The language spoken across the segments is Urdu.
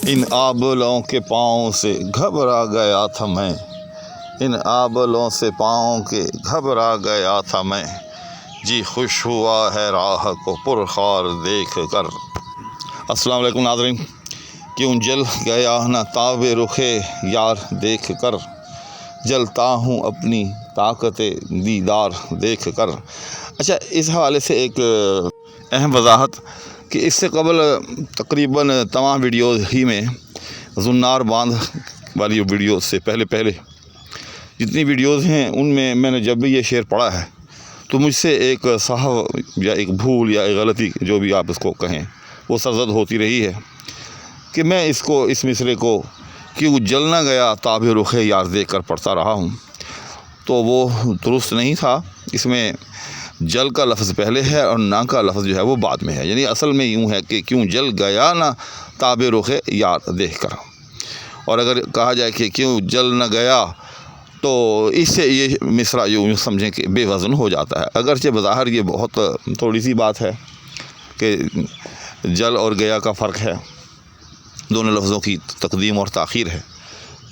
ان آبلوں کے پاؤں سے گھبرا گیا تھا میں، ان آبلوں سے پاؤں کے گھبرا گیا تھا میں، جی خوش ہوا ہے راہ کو پرخار دیکھ کر۔ السلام علیکم ناظرین، کیوں جل گیا نہ تاب رخ یار دیکھ کر، جلتا ہوں اپنی طاقت دیدار دیکھ کر۔ اچھا، اس حوالے سے ایک اہم وضاحت کہ اس سے قبل تقریباً تمام ویڈیوز ہی میں زنار باندھ والی ویڈیوز سے پہلے جتنی ویڈیوز ہیں ان میں نے جب بھی یہ شعر پڑھا ہے تو مجھ سے ایک سہو یا ایک بھول یا ایک غلطی، جو بھی آپ اس کو کہیں، وہ سرزد ہوتی رہی ہے کہ میں اس مصرے کو کیوں جل نہ گیا تاب رخ یار دیکھ کر پڑھتا رہا ہوں، تو وہ درست نہیں تھا۔ اس میں جل کا لفظ پہلے ہے اور نہ کا لفظ جو ہے وہ بعد میں ہے، یعنی اصل میں یوں ہے کہ کیوں جل گیا نہ تاب رخ یار دیکھ کر، اور اگر کہا جائے کہ کیوں جل نہ گیا تو اس سے یہ مصرع یوں سمجھیں کہ بے وزن ہو جاتا ہے، اگرچہ بظاہر یہ بہت تھوڑی سی بات ہے کہ جل اور گیا کا فرق ہے، دونوں لفظوں کی تقدیم اور تاخیر ہے،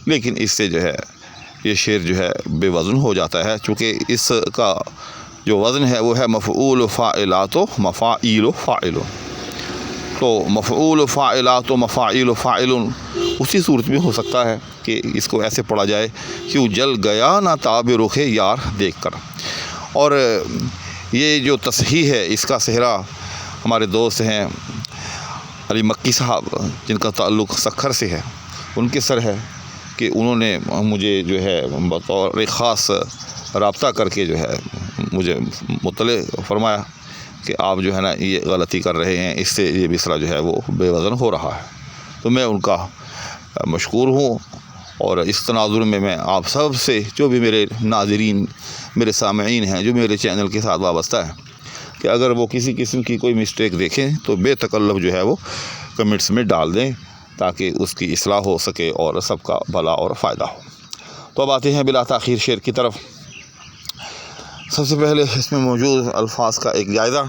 لیکن اس سے جو ہے یہ شعر جو ہے بے وزن ہو جاتا ہے، چونکہ اس کا جو وزن ہے وہ ہے مفعول فاعلات و مفاعیل و فاعل، تو مفعول فاعلات و مفاعیل و فاعل اسی صورت میں ہو سکتا ہے کہ اس کو ایسے پڑھا جائے، کیوں جل گیا نہ تاب رخ یار دیکھ کر۔ اور یہ جو تصحیح ہے اس کا صحرا ہمارے دوست ہیں علی مکی صاحب، جن کا تعلق سکھر سے ہے، ان کے سر ہے کہ انہوں نے مجھے جو ہے بطور خاص رابطہ کر کے جو ہے مجھے مطلع فرمایا کہ آپ جو ہے نا یہ غلطی کر رہے ہیں، اس سے یہ مصرع جو ہے وہ بے وزن ہو رہا ہے، تو میں ان کا مشکور ہوں۔ اور اس تناظر میں آپ سب سے، جو بھی میرے ناظرین، میرے سامعین ہیں، جو میرے چینل کے ساتھ وابستہ ہیں، کہ اگر وہ کسی قسم کی کوئی مسٹیک دیکھیں تو بے تکلف جو ہے وہ کمنٹس میں ڈال دیں تاکہ اس کی اصلاح ہو سکے اور سب کا بھلا اور فائدہ ہو۔ تو اب آتے ہیں بلا تاخیر شعر کی طرف۔ سب سے پہلے اس میں موجود الفاظ کا ایک جائزہ۔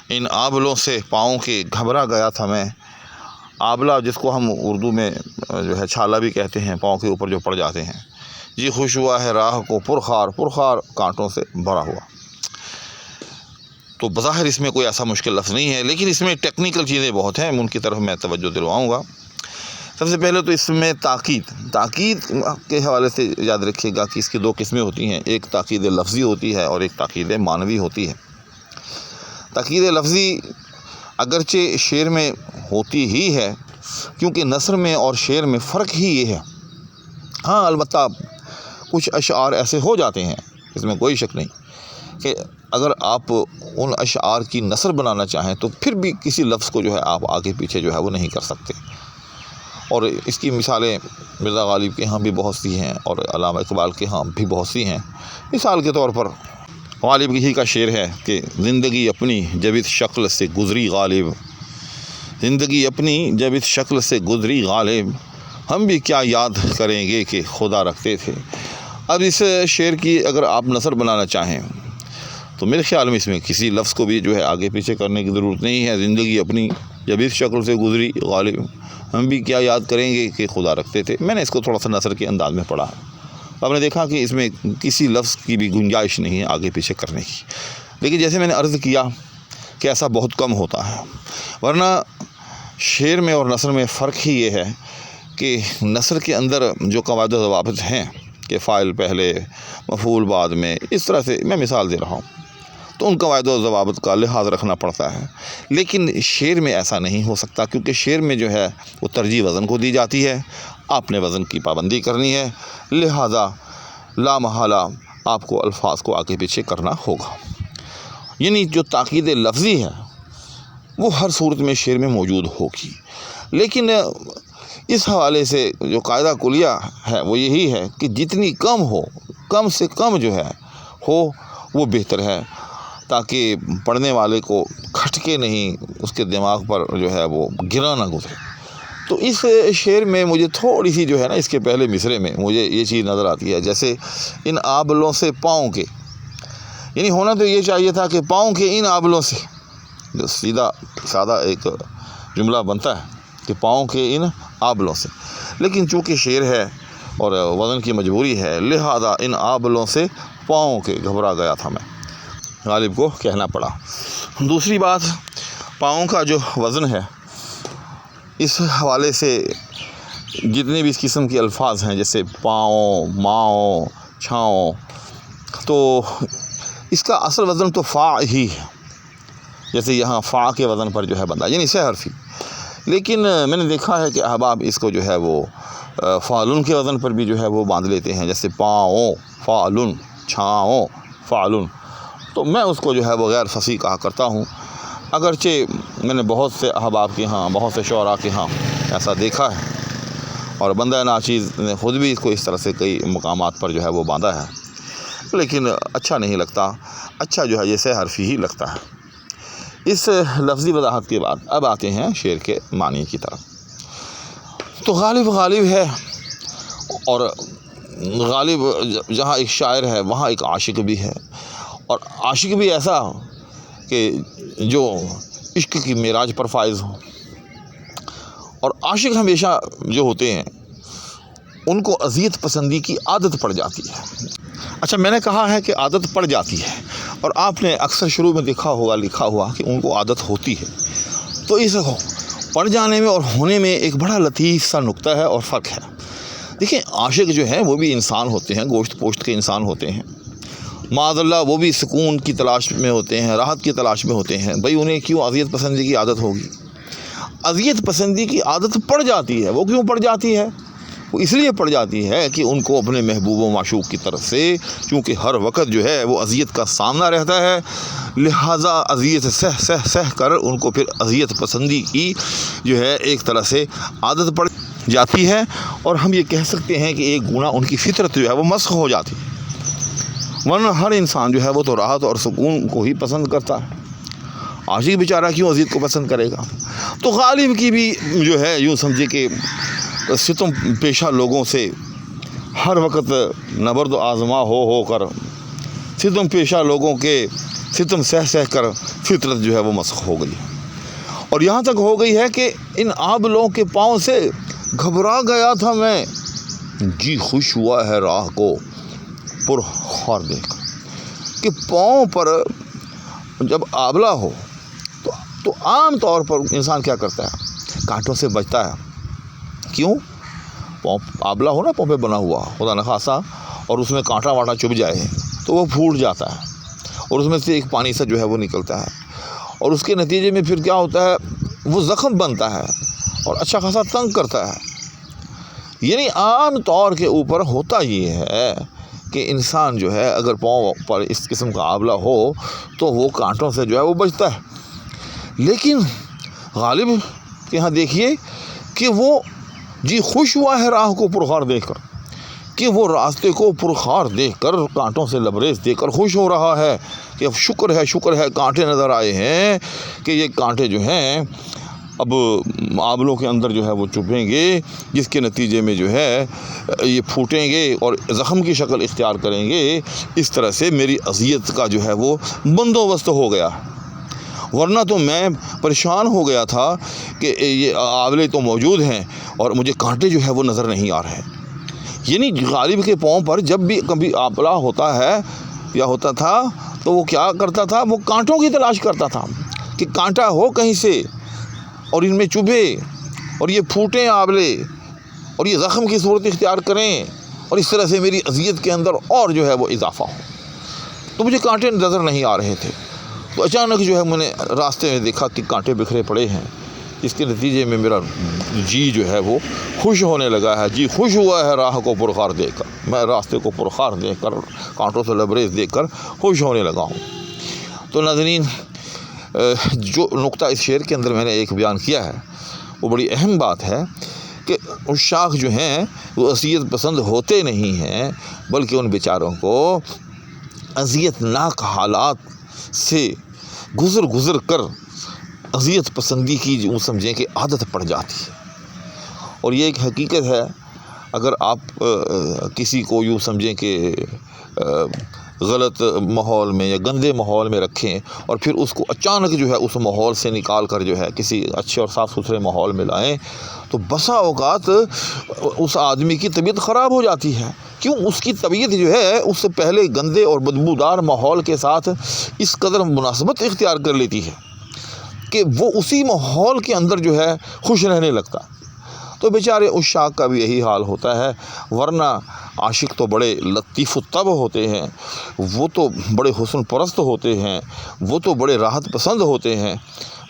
ان آبلوں سے پاؤں کے گھبرا گیا تھا میں۔ آبلہ، جس کو ہم اردو میں جو ہے چھالا بھی کہتے ہیں، پاؤں کے اوپر جو پڑ جاتے ہیں، جی خوش ہوا ہے راہ کو پرخار کانٹوں سے بھرا ہوا۔ تو بظاہر اس میں کوئی ایسا مشکل لفظ نہیں ہے، لیکن اس میں ٹیکنیکل چیزیں بہت ہیں، ان کی طرف میں توجہ دلواؤں گا۔ سب سے پہلے تو اس میں تاکید کے حوالے سے یاد رکھیے گا کہ اس کی دو قسمیں ہوتی ہیں، ایک تاکید لفظی ہوتی ہے اور ایک تاکید معنوی ہوتی ہے۔ تاکید لفظی اگرچہ شعر میں ہوتی ہی ہے، کیونکہ نثر میں اور شعر میں فرق ہی یہ ہے۔ ہاں، البتہ کچھ اشعار ایسے ہو جاتے ہیں، اس میں کوئی شک نہیں، کہ اگر آپ ان اشعار کی نثر بنانا چاہیں تو پھر بھی کسی لفظ کو جو ہے آپ آگے پیچھے جو ہے وہ نہیں کر سکتے، اور اس کی مثالیں مرزا غالب کے ہاں بھی بہت سی ہیں اور علامہ اقبال کے ہاں بھی بہت سی ہیں۔ مثال کے طور پر غالب ہی کا شعر ہے کہ زندگی اپنی جب اس شکل سے گزری غالب، زندگی اپنی جب اس شکل سے گزری غالب، ہم بھی کیا یاد کریں گے کہ خدا رکھتے تھے۔ اب اس شعر کی اگر آپ نثر بنانا چاہیں تو میرے خیال میں اس میں کسی لفظ کو بھی جو ہے آگے پیچھے کرنے کی ضرورت نہیں ہے۔ زندگی اپنی جب اس شکل سے گزری غالب، ہم بھی کیا یاد کریں گے کہ خدا رکھتے تھے۔ میں نے اس کو تھوڑا سا نثر کے انداز میں پڑھا، آپ نے دیکھا کہ اس میں کسی لفظ کی بھی گنجائش نہیں ہے آگے پیچھے کرنے کی، لیکن جیسے میں نے عرض کیا کہ ایسا بہت کم ہوتا ہے، ورنہ شعر میں اور نثر میں فرق ہی یہ ہے کہ نثر کے اندر جو قواعد و ضوابط ہیں کہ فاعل پہلے، مفعول بعد میں، اس طرح سے میں مثال دے رہا ہوں، تو ان قواعد و ضوابط کا لحاظ رکھنا پڑتا ہے، لیکن شعر میں ایسا نہیں ہو سکتا، کیونکہ شعر میں جو ہے وہ ترجیح وزن کو دی جاتی ہے، آپ نے وزن کی پابندی کرنی ہے، لہذا لا محالہ آپ کو الفاظ کو آگے پیچھے کرنا ہوگا۔ یعنی جو تاکید لفظی ہے وہ ہر صورت میں شعر میں موجود ہوگی، لیکن اس حوالے سے جو قاعدہ کلیہ ہے وہ یہی ہے کہ جتنی کم سے کم جو ہے وہ بہتر ہے، تاکہ پڑھنے والے کو کھٹکے نہیں، اس کے دماغ پر جو ہے وہ گرا نہ گزرے۔ تو اس شعر میں مجھے تھوڑی سی جو ہے نا، اس کے پہلے مصرے میں مجھے یہ چیز نظر آتی ہے، جیسے ان آبلوں سے پاؤں کے، یعنی ہونا تو یہ چاہیے تھا کہ پاؤں کے ان آبلوں سے، جو سیدھا سادہ ایک جملہ بنتا ہے کہ پاؤں کے ان آبلوں سے، لیکن چونکہ شعر ہے اور وزن کی مجبوری ہے، لہذا ان آبلوں سے پاؤں کے گھبرا گیا تھا میں، غالب کو کہنا پڑا۔ دوسری بات، پاؤں کا جو وزن ہے، اس حوالے سے جتنے بھی اس قسم کے الفاظ ہیں جیسے پاؤں، ماؤں، چھاؤں، تو اس کا اصل وزن تو فا ہی ہے، جیسے یہاں فا کے وزن پر جو ہے بندہ، یعنی سہ حرفی، لیکن میں نے دیکھا ہے کہ احباب اس کو جو ہے وہ فعلن کے وزن پر بھی جو ہے وہ باندھ لیتے ہیں، جیسے پاؤں فعلن، چھاؤں فعلن، تو میں اس کو جو ہے وہ غیر فصیح کہا کرتا ہوں، اگرچہ میں نے بہت سے احباب کے ہاں، بہت سے شعراء کے ہاں ایسا دیکھا ہے، اور بندہ ناچیز نے خود بھی اس کو اس طرح سے کئی مقامات پر جو ہے وہ باندھا ہے، لیکن اچھا نہیں لگتا، اچھا جو ہے یہ سہ حرفی ہی لگتا ہے۔ اس لفظی وضاحت کے بعد اب آتے ہیں شعر کے معنی کی طرف۔ تو غالب غالب ہے، اور غالب جہاں ایک شاعر ہے وہاں ایک عاشق بھی ہے، اور عاشق بھی ایسا کہ جو عشق کی معراج پر فائز ہو، اور عاشق ہمیشہ جو ہوتے ہیں ان کو اذیت پسندی کی عادت پڑ جاتی ہے۔ اچھا، میں نے کہا ہے کہ عادت پڑ جاتی ہے، اور آپ نے اکثر شروع میں دیکھا ہوگا لکھا ہوا کہ ان کو عادت ہوتی ہے، تو اس پڑ جانے میں اور ہونے میں ایک بڑا لطیف سا نقطہ ہے اور فرق ہے۔ دیکھیں، عاشق جو ہیں وہ بھی انسان ہوتے ہیں، گوشت پوشت کے انسان ہوتے ہیں، معاذ اللہ وہ بھی سکون کی تلاش میں ہوتے ہیں، راحت کی تلاش میں ہوتے ہیں، بھئی انہیں کیوں اذیت پسندی کی عادت ہوگی؟ اذیت پسندی کی عادت پڑ جاتی ہے، وہ کیوں پڑ جاتی ہے؟ وہ اس لیے پڑ جاتی ہے کہ ان کو اپنے محبوب و معشوق کی طرف سے چونکہ ہر وقت جو ہے وہ اذیت کا سامنا رہتا ہے، لہٰذا اذیت سہ کر ان کو پھر اذیت پسندی کی جو ہے ایک طرح سے عادت پڑ جاتی ہے، اور ہم یہ کہہ سکتے ہیں کہ ایک گناہ ان کی فطرت جو ہے وہ مسخ ہو جاتی ہے، ورنہ ہر انسان جو ہے وہ تو راحت اور سکون کو ہی پسند کرتا ہے، عاشق بیچارہ کیوں اذیت کو پسند کرے گا؟ تو غالب کی بھی جو ہے یوں سمجھے کہ ستم پیشہ لوگوں سے ہر وقت نبرد و آزما ہو کر، ستم پیشہ لوگوں کے ستم سہ کر فطرت جو ہے وہ مسخ ہو گئی، اور یہاں تک ہو گئی ہے کہ ان آبلوں کے پاؤں سے گھبرا گیا تھا میں، جی خوش ہوا ہے راہ کو پرخار دیکھ کر۔ کہ پاؤں پر جب آبلہ ہو تو عام طور پر انسان کیا کرتا ہے؟ کانٹوں سے بچتا ہے۔ کیوں؟ پاؤں آبلہ ہو نا، پاؤں پہ بنا ہوا خدا نخواستہ، اور اس میں کانٹا واٹا چبھ جائے تو وہ پھوٹ جاتا ہے، اور اس میں سے ایک پانی سا جو ہے وہ نکلتا ہے، اور اس کے نتیجے میں پھر کیا ہوتا ہے؟ وہ زخم بنتا ہے اور اچھا خاصا تنگ کرتا ہے۔ یعنی عام طور کے اوپر ہوتا یہ ہے کہ انسان جو ہے اگر پاؤں پر اس قسم کا آبلہ ہو تو وہ کانٹوں سے جو ہے وہ بچتا ہے، لیکن غالب کے یہاں دیکھیے کہ وہ جی خوش ہوا ہے راہ کو پرخار دیکھ کر، کہ وہ راستے کو پرخار دیکھ کر، کانٹوں سے لبریز دیکھ کر خوش ہو رہا ہے کہ اب شکر ہے کانٹے نظر آئے ہیں، کہ یہ کانٹے جو ہیں اب آبلوں کے اندر جو ہے وہ چبھیں گے، جس کے نتیجے میں جو ہے یہ پھوٹیں گے اور زخم کی شکل اختیار کریں گے، اس طرح سے میری اذیت کا جو ہے وہ بندوبست ہو گیا، ورنہ تو میں پریشان ہو گیا تھا کہ یہ آبلے تو موجود ہیں اور مجھے کانٹے جو ہے وہ نظر نہیں آ رہے۔ یعنی غالب کے پاؤں پر جب بھی کبھی آبلہ ہوتا ہے یا ہوتا تھا تو وہ کیا کرتا تھا؟ وہ کانٹوں کی تلاش کرتا تھا کہ کانٹا ہو کہیں سے اور ان میں چبھے اور یہ پھوٹیں آبلے اور یہ زخم کی صورت اختیار کریں، اور اس طرح سے میری اذیت کے اندر اور جو ہے وہ اضافہ ہو۔ تو مجھے کانٹے نظر نہیں آ رہے تھے، تو اچانک جو ہے میں نے راستے میں دیکھا کہ کانٹے بکھرے پڑے ہیں، اس کے نتیجے میں میرا جی جو ہے وہ خوش ہونے لگا ہے، جی خوش ہوا ہے راہ کو پرخار دیکھ کر، میں راستے کو پرخار دیکھ کر، کانٹوں سے لبریز دیکھ کر خوش ہونے لگا ہوں۔ تو ناظرین، جو نقطہ اس شعر کے اندر میں نے ایک بیان کیا ہے وہ بڑی اہم بات ہے کہ عشاق جو ہیں وہ اذیت پسند ہوتے نہیں ہیں، بلکہ ان بیچاروں کو اذیت ناک حالات سے گزر کر اذیت پسندی کی جو سمجھیں کہ عادت پڑ جاتی ہے، اور یہ ایک حقیقت ہے۔ اگر آپ کسی کو یوں سمجھیں کہ غلط ماحول میں یا گندے ماحول میں رکھیں اور پھر اس کو اچانک جو ہے اس ماحول سے نکال کر جو ہے کسی اچھے اور صاف ستھرے ماحول میں لائیں تو بسا اوقات اس آدمی کی طبیعت خراب ہو جاتی ہے. کیوں؟ اس کی طبیعت جو ہے اس سے پہلے گندے اور بدبودار ماحول کے ساتھ اس قدر مناسبت اختیار کر لیتی ہے کہ وہ اسی ماحول کے اندر جو ہے خوش رہنے لگتا. تو بیچارے عشاق کا بھی یہی حال ہوتا ہے. ورنہ عاشق تو بڑے لطیف الطبع ہوتے ہیں، وہ تو بڑے حسن پرست ہوتے ہیں، وہ تو بڑے راحت پسند ہوتے ہیں،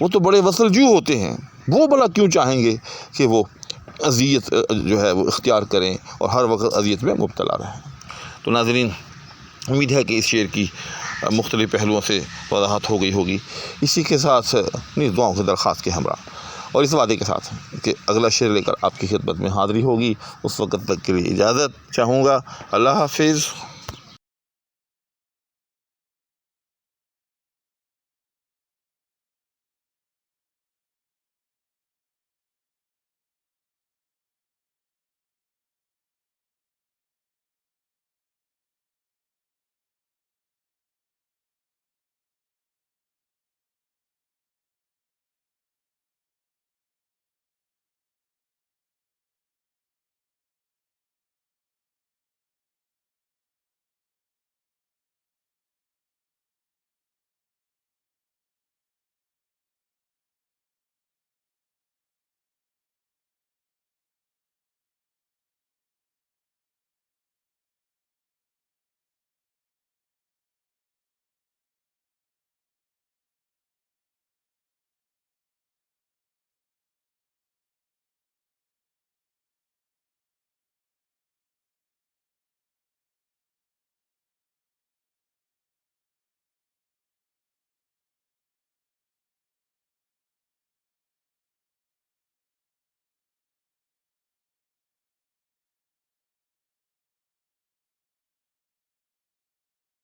وہ تو بڑے وصل جو ہوتے ہیں. وہ بھلا کیوں چاہیں گے کہ وہ اذیت جو ہے وہ اختیار کریں اور ہر وقت اذیت میں مبتلا رہیں. تو ناظرین، امید ہے کہ اس شعر کی مختلف پہلوؤں سے وضاحت ہو گئی ہوگی. اسی کے ساتھ نیز دعاؤں کی درخواست کے ہمراہ اور اس وعدے کے ساتھ کہ اگلا شعر لے کر آپ کی خدمت میں حاضری ہوگی. اس وقت تک کے لیے اجازت چاہوں گا. اللہ حافظ.